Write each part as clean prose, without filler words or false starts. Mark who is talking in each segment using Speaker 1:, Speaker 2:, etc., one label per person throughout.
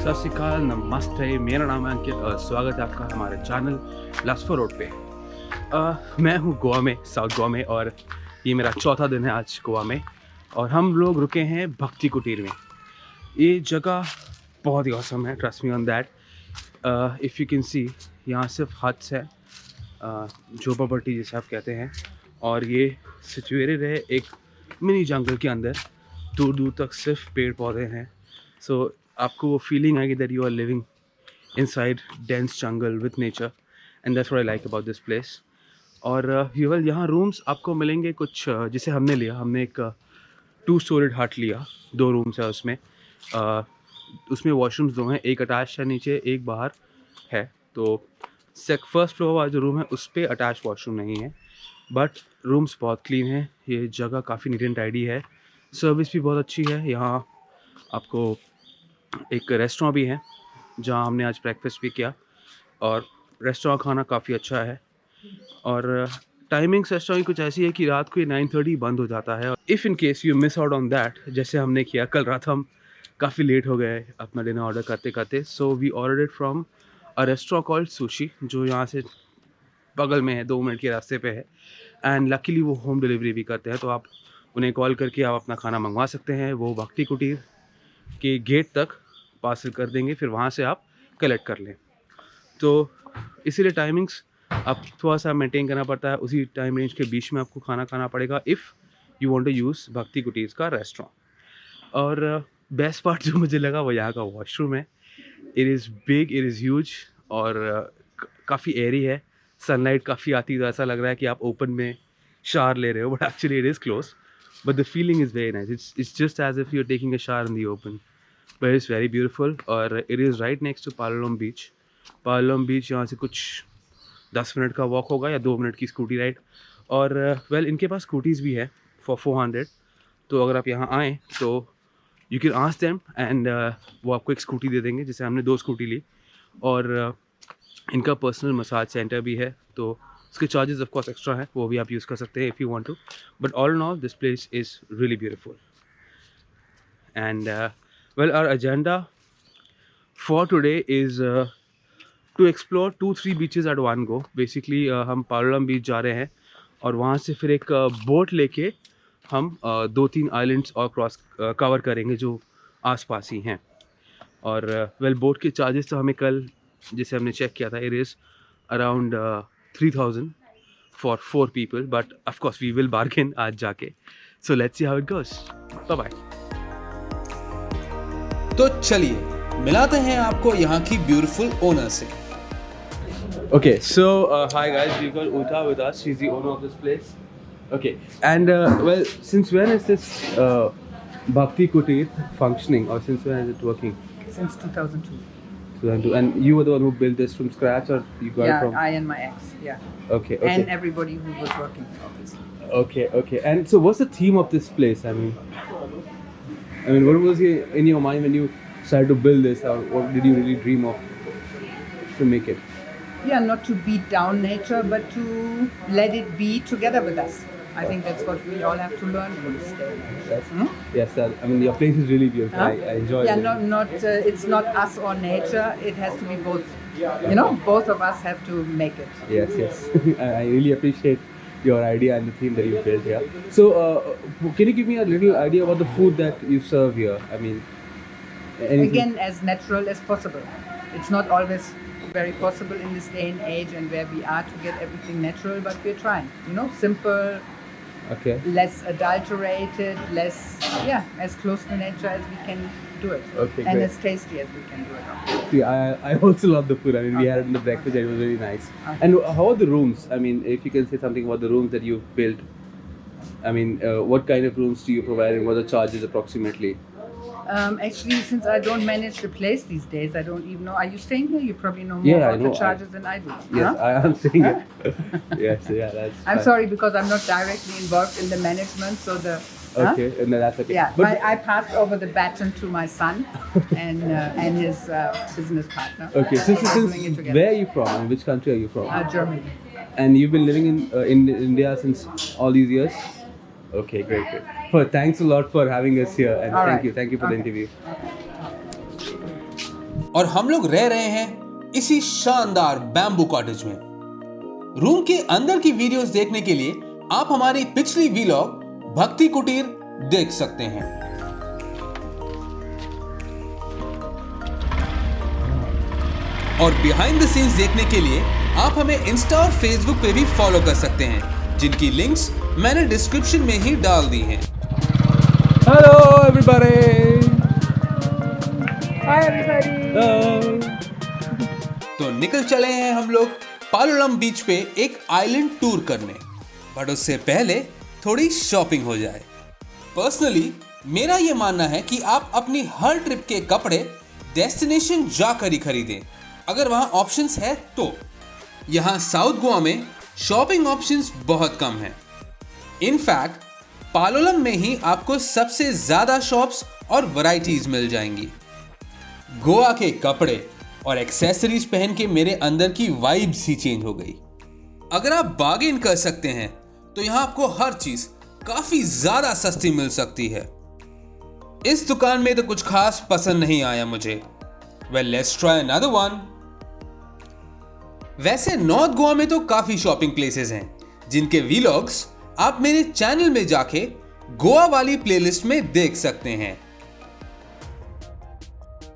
Speaker 1: सत श्री अकाल, नमस्ते। मेरा नाम है अंकित और स्वागत है आपका हमारे चैनल लास्फो रोड पे। मैं हूँ गोवा में, साउथ गोवा में, और ये मेरा चौथा दिन है आज गोवा में। और हम लोग रुके हैं भक्ति कुटीर में। ये जगह बहुत ही ऑसम है, trust me on that. If you can see, यहाँ सिर्फ हट्स है, झोपड़पट्टी जिसे आप कहते हैं, और ये सिचुएटेड है एक मिनी जंगल के अंदर। दूर दूर तक सिर्फ पेड़ पौधे हैं। सो आपको वो फीलिंग आएगी that you are living inside dense jungle with nature, and that's what I like about this place. और यहाँ रूम्स आपको मिलेंगे कुछ जिसे हमने लिया। हमने एक 2 स्टोरीड हट लिया, 2 रूम्स है उसमें। उसमें वॉशरूम्स 2 हैं, एक अटैच है नीचे, एक बाहर है। तो फर्स्ट फ्लोर वाला जो रूम है उस पर अटैच वॉशरूम नहीं है, बट रूम्स बहुत क्लीन है। ये जगह काफ़ी नीट एंड टाइडी है। सर्विस भी बहुत अच्छी है। यहाँ आपको एक रेस्टोरेंट भी है जहाँ हमने आज ब्रेकफास्ट भी किया, और रेस्टोरेंट खाना काफ़ी अच्छा है। और टाइमिंग्स रेस्टोरेंट कुछ ऐसी है कि रात को ये 9:30 बंद हो जाता है। If in case you miss out on that, जैसे हमने किया कल रात, हम काफ़ी लेट हो गए अपना डिनर ऑर्डर करते करते। So we ordered it from a restaurant called Sushi, जो यहाँ से बगल में है, 2 मिनट के रास्ते पे है। एंड लकीली वो होम डिलीवरी भी करते हैं, तो आप उन्हें कॉल करके आप अपना खाना मंगवा सकते हैं। वो भक्ति कुटीर के गेट तक पार्सल कर देंगे, फिर वहाँ से आप कलेक्ट कर लें। तो इसीलिए टाइमिंग्स आप थोड़ा सा मेंटेन करना पड़ता है। उसी टाइम रेंज के बीच में आपको खाना खाना पड़ेगा if you want to use Bhakti Kutir का रेस्टोरेंट। और बेस्ट पार्ट जो मुझे लगा वो यहाँ का वॉशरूम है। It is big, it is huge, और काफ़ी एयरी है। सनलाइट काफ़ी आती है, तो ऐसा लग रहा है कि आप ओपन में शावर ले रहे हो, but actually it is close. But the feeling is very nice. It's just as if you're taking a shower in the open. But it's very beautiful, और it is right next to Palolem Beach. Palolem Beach यहाँ से कुछ 10 minute का walk होगा या 2 minute की scooty ride. और well इनके पास स्कूटीज़ भी है फॉर 400। तो अगर आप यहाँ आएँ तो you can ask them, and वो आपको एक स्कूटी दे देंगे, जिसे हमने 2 स्कूटी ली। और इनका पर्सनल मसाज सेंटर भी है, तो उसके चार्जेस ऑफ कोर्स एक्स्ट्रा हैं, वो भी आप यूज़ कर सकते हैं if you want to. But all in all this place is really beautiful. And well our agenda for today is to explore 2-3 beaches at one go. Basically हम पालोलम बीच जा रहे हैं, और वहाँ से फिर एक बोट लेके हम 2-3 आइलैंड्स और कवर करेंगे जो आसपास ही हैं। और वेल बोट के चार्जेस तो हमें कल जिसे हमने चेक किया था, it is around 3,000 for 4 people, but of course we will bargain आज जाके। So let's see how it goes. Bye bye.
Speaker 2: तो चलिए मिलाते हैं आपको यहाँ की ब्यूटीफुल ओनर से।
Speaker 1: Okay, so hi guys, we got Uta with us. She's the owner of this place. Okay, and well, since when is this Bhakti Kutir functioning, or since when is it working?
Speaker 3: Since 2002.
Speaker 1: 2002. And you were the one who built this from scratch, or you got it
Speaker 3: Yeah,
Speaker 1: from?
Speaker 3: I and my ex. Yeah.
Speaker 1: Okay.
Speaker 3: And everybody who was working, obviously.
Speaker 1: Okay. And so what's the theme of this place? I mean, what was in your mind when you started to build this, or what did you really dream of to make it?
Speaker 3: Yeah, not to beat down nature, but to let it be together with us. I think that's what we all have to learn in this day.
Speaker 1: Yes, sir. I mean, your place is really beautiful.
Speaker 3: Huh?
Speaker 1: I enjoy it.
Speaker 3: Yeah, not it's not us or nature. It has to be both. You know, both of us have to make it.
Speaker 1: Yes. I really appreciate your idea and the theme that you built here. So, can you give me a little idea about the food that you serve here? I mean, anything?
Speaker 3: Again, as natural as possible. It's not always very possible in this day and age and where we are to get everything natural, but we're trying. You know, simple,
Speaker 1: Okay.
Speaker 3: less adulterated, as close to nature as we can do it.
Speaker 1: Okay,
Speaker 3: and
Speaker 1: great.
Speaker 3: as tasty as we can do it.
Speaker 1: See, I also love the food. I mean, we had it in the breakfast. It was really nice. And how are the rooms? I mean, if you can say something about the rooms that you've built. I mean, what kind of rooms do you provide, and what are the charges approximately?
Speaker 3: Actually, since I don't manage the place these days, I don't even know. Are you staying here? You probably know more
Speaker 1: Yeah, I
Speaker 3: about
Speaker 1: know.
Speaker 3: the charges than I do.
Speaker 1: Yes,
Speaker 3: Huh?
Speaker 1: I am saying it. Yes, yeah, that's.
Speaker 3: I'm
Speaker 1: fine.
Speaker 3: sorry because I'm not directly involved in the management, so the.
Speaker 1: Okay, no, that's okay.
Speaker 3: Yeah,
Speaker 1: But
Speaker 3: I passed over the baton to my son and his business partner.
Speaker 1: okay, so
Speaker 3: We're doing it
Speaker 1: since
Speaker 3: together.
Speaker 1: where are you from? And which country are you from?
Speaker 3: Germany.
Speaker 1: And you've been living in India since all these years? Okay, great. Well, thanks a lot for having us here, and
Speaker 3: All
Speaker 1: thank
Speaker 3: right.
Speaker 1: you for the
Speaker 3: Okay.
Speaker 1: interview.
Speaker 2: और हम लोग रह रहे हैं इसी शानदार bamboo cottage में। Room के अंदर की वीडियोस देखने के लिए आप हमारी पिछली वीलॉग भक्ति कुटीर देख सकते हैं। और बिहाइंड द सीन्स देखने के लिए आप हमें इंस्टा और फेसबुक पे भी फॉलो कर सकते हैं, जिनकी लिंक्स मैंने डिस्क्रिप्शन में ही डाल दी हैं।
Speaker 1: Hello everybody.
Speaker 3: Hi everybody.
Speaker 2: तो निकल चले हैं हम लोग पालोलम बीच पे एक आइलैंड टूर करने, बट उससे पहले थोड़ी शॉपिंग हो जाए। पर्सनली मेरा ये मानना है कि आप अपनी हर ट्रिप के कपड़े डेस्टिनेशन जाकर ही खरीदें, अगर वहां ऑप्शंस है तो। यहाँ साउथ गोवा में शॉपिंग ऑप्शंस बहुत कम हैं। इनफैक्ट पालोलम में ही आपको सबसे ज्यादा शॉप्स और वैरायटीज मिल जाएंगी। गोवा के कपड़े और एक्सेसरीज पहन के मेरे अंदर की वाइब्स ही चेंज हो गई। अगर आप बार्गेन कर सकते हैं तो यहाँ आपको हर चीज काफी ज्यादा सस्ती मिल सकती है। इस दुकान में तो कुछ खास पसंद नहीं आया मुझे। Well, let's try another one. वैसे नॉर्थ गोवा में तो काफी शॉपिंग प्लेसेस हैं, जिनके वीलॉग्स आप मेरे चैनल में जाके गोवा वाली प्लेलिस्ट में देख सकते हैं।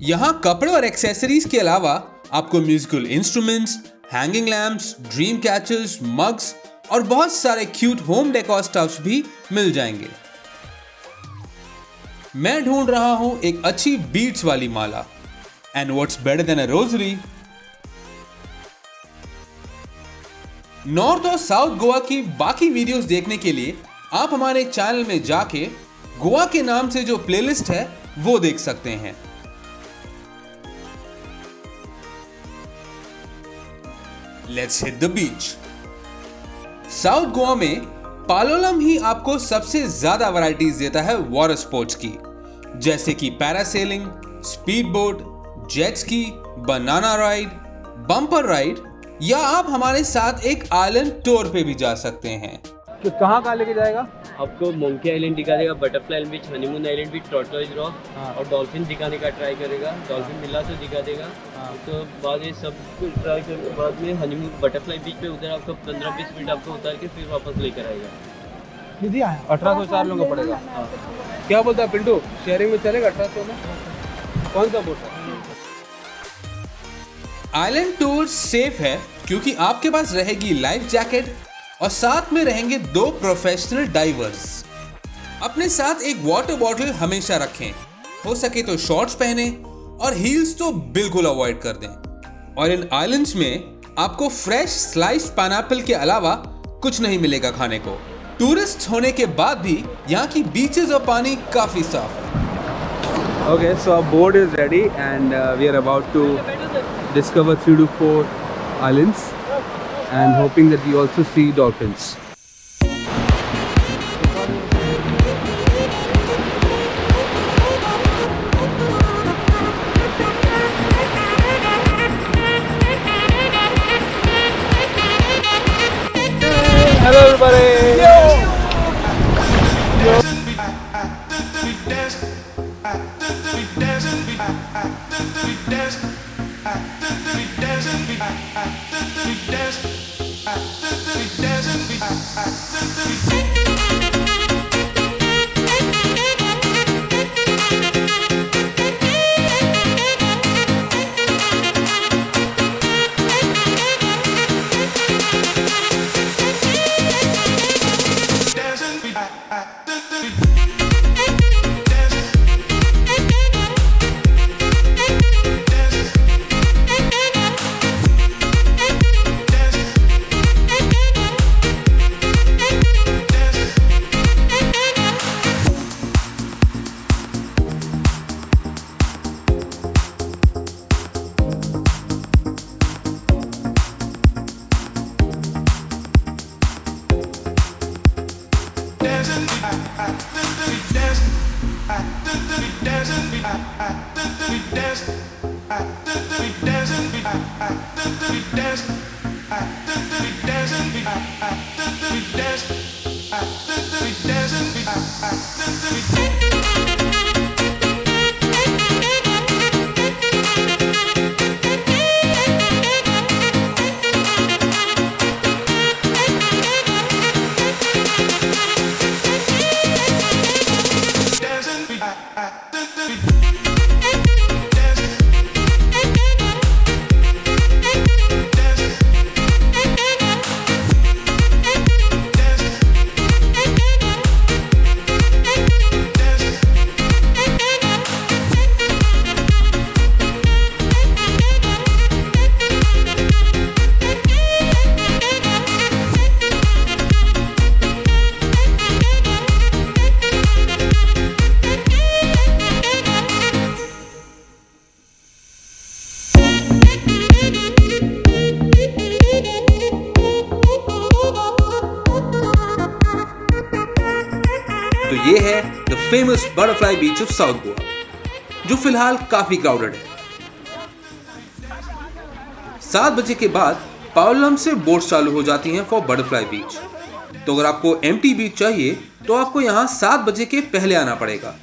Speaker 2: यहां कपड़े और एक्सेसरीज के अलावा आपको musical instruments, hanging lamps, dream catchers, mugs और बहुत सारे क्यूट होम डेकोर स्टफ्स भी मिल जाएंगे। मैं ढूंढ रहा हूं एक अच्छी बीट्स वाली माला, and what's better than a rosary. North और साउथ गोवा की बाकी वीडियोस देखने के लिए आप हमारे चैनल में जाके गोवा के नाम से जो प्लेलिस्ट है वो देख सकते हैं। Let's hit the beach. South Goa में पालोलम ही आपको सबसे ज्यादा वैरायटीज देता है वाटर स्पोर्ट्स की, जैसे कि parasailing, speed boat, jet ski, banana ride, bumper ride, या आप हमारे साथ एक आइलैंड टूर पे भी जा सकते हैं।
Speaker 1: तो कहाँ लेके जाएगा?
Speaker 4: आपको मोंकी आइलैंड दिखा देगा, बटरफ्लाई बीच, हनीमून आइलैंड बीच, टॉर्टोइज रॉक और डॉल्फिन दिखाने का ट्राई करेगा। डॉल्फिन मिला तो दिखा देगा। तो बाद ये सब कुछ ट्राई करने के बाद में हनीमून बटरफ्लाई बीच पे उधर आपको 15-20 मिनट आपको उतार के फिर वापस लेकर आएगा।
Speaker 1: 1804 लोगों को पड़ेगा। क्या बोलता है पिंटू, शेयरिंग में चलेगा 1800 में? कौन सा बोट है?
Speaker 2: आइलैंड टूर सेफ है क्योंकि आपके पास रहेगी लाइफ जैकेट और साथ में रहेंगे 2 प्रोफेशनल डाइवर्स। अपने साथ एक वाटर बॉटल हमेशा रखें, हो सके तो शॉर्ट्स पहने और हील्स तो बिल्कुल अवॉइड कर दें। और इन आइलैंड्स में आपको फ्रेश स्लाइस्ड पाइनएप्पल के अलावा कुछ नहीं मिलेगा खाने को। टूरिस्ट होने के बाद भी यहाँ की बीचेस और पानी काफी साफ है।
Speaker 1: Okay, so our board is ready and we are about to discover 3 to 4 islands and hoping that we also see dolphins. Hello everybody!
Speaker 2: ये है the famous butterfly beach of south Goa, जो फिलहाल काफी क्राउडेड है। 7 बजे के बाद पावलम से बोट्स चालू हो जाती हैं फॉर बटरफ्लाई बीच। तो अगर आपको एम्प्टी बीच चाहिए तो आपको यहाँ 7 बजे के पहले आना पड़ेगा।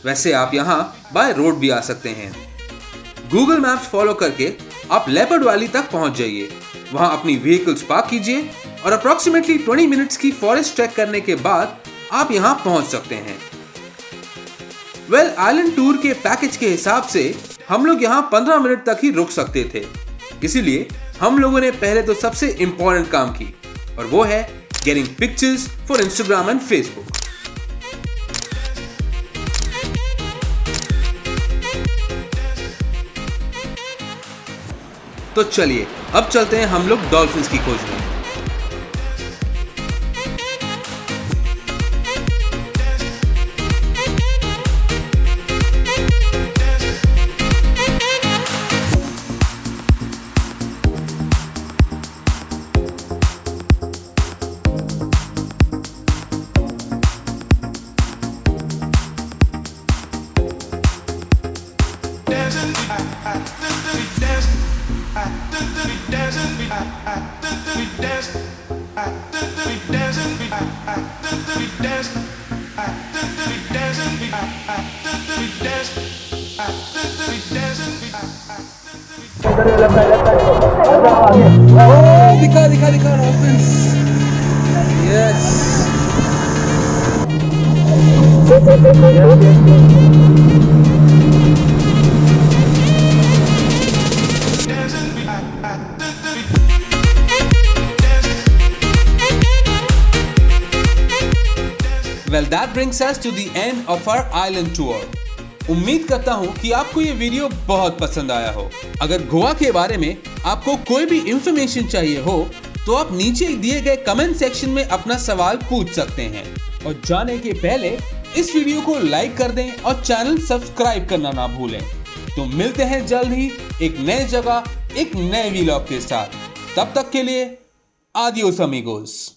Speaker 2: वैसे आप यहाँ बाय रोड भी आ सकते हैं। गूगल मैप्स फॉलो करके आप लेपर्ड वैली तक पहुंच जाइए, वहां अपनी व्हीकल्स पार्क कीजिए और अप्रोक्सीमेटली 20 मिनट्स की फॉरेस्ट ट्रैक करने के बाद आप यहां पहुंच सकते हैं। आइलैंड टूर के पैकेज के हिसाब से हम लोग यहां 15 मिनट तक ही रुक सकते थे, इसीलिए हम लोगों ने पहले तो सबसे इंपॉर्टेंट काम की और वो है getting pictures for Instagram and Facebook. तो चलिए अब चलते हैं हम लोग डॉल्फिन्स की खोज में। दिखा dolphins. Yes, Well, that brings us to the end of our island tour. उम्मीद करता हूँ कि आपको ये वीडियो बहुत पसंद आया हो। अगर गोवा के बारे में आपको कोई भी इंफॉर्मेशन चाहिए हो तो आप नीचे दिए गए कमेंट सेक्शन में अपना सवाल पूछ सकते हैं। और जाने के पहले इस वीडियो को लाइक कर दें और चैनल सब्सक्राइब करना ना भूलें। तो मिलते हैं जल्द ही एक नए जगह एक नए व्लॉग के साथ। तब तक के लिए आदियोस अमीगोस।